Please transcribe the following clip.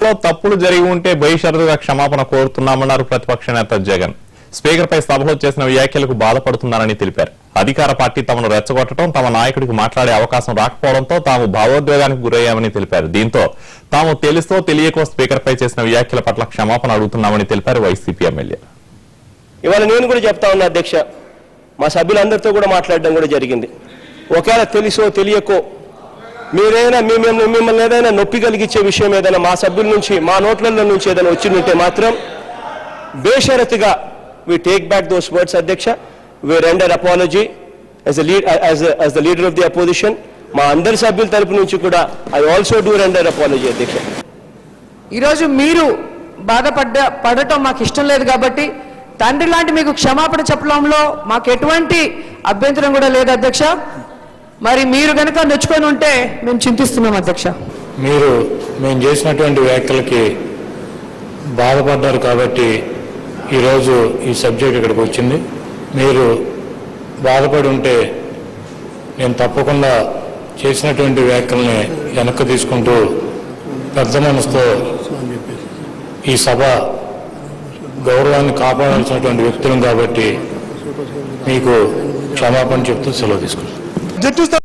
సభలో తప్పులు జరిగి ఉంటే బహిషరతుగా క్షమాపణ కోరుతున్నామన్నారు ప్రతిపక్ష నేత జగన్. స్పీకర్ పై సభలో చేసిన వ్యాఖ్యలకు బాధపడుతున్నారని తెలిపారు. అధికార పార్టీ తమను రెచ్చగొట్టడం, తమ నాయకుడికి మాట్లాడే అవకాశం రాకపోవడంతో తాము భావోద్వేగానికి గురయ్యామని తెలిపారు. దీంతో తాము తెలుసో తెలియకో స్పీకర్ పై చేసిన వ్యాఖ్యల పట్ల క్షమాపణ అడుగుతున్నామని తెలిపారు వైసీపీ ఎమ్మెల్యే. ఇవాళ నేను కూడా చెప్తా ఉన్నా అధ్యక్ష, మా సభ్యులందరితో కూడా మాట్లాడడం కూడా జరిగింది. ఒకవేళ తెలుసో తెలియకో మిమ్మల్ని ఏదైనా నొప్పి కలిగించే విషయం ఏదైనా మా సభ్యుల నుంచి, మా నోట్లలో నుంచి ఏదైనా వచ్చిందంటే మాత్రం బేషరతుగా we take back those words, అధ్యక్ష. We render apology as the leader of the opposition. మా అందరి సభ్యుల తరపు నుంచి కూడా I also do render apology, అధ్యక్ష. ఈరోజు మీరు పడటం మాకు ఇష్టం లేదు కాబట్టి తండ్రి లాంటి మీకు క్షమాపణ చెప్పడంలో మాకు ఎటువంటి అభ్యంతరం కూడా లేదు అధ్యక్ష. మరి మీరు కనుక నొచ్చుకొని ఉంటే మేము చింతిస్తున్నాం అధ్యక్ష. మేము చేసినటువంటి వ్యాఖ్యలకి బాధపడ్డారు కాబట్టి ఈరోజు ఈ సబ్జెక్ట్ ఇక్కడికి వచ్చింది. మీరు బాధపడి ఉంటే నేను తప్పకుండా చేసినటువంటి వ్యాఖ్యల్ని వెనక్కి తీసుకుంటూ పెద్ద మనసుతో ఈ సభ గౌరవాన్ని కాపాడాల్సినటువంటి వ్యక్తులం కాబట్టి మీకు క్షమాపణ చెప్తూ సెలవు తీసుకుంటాం.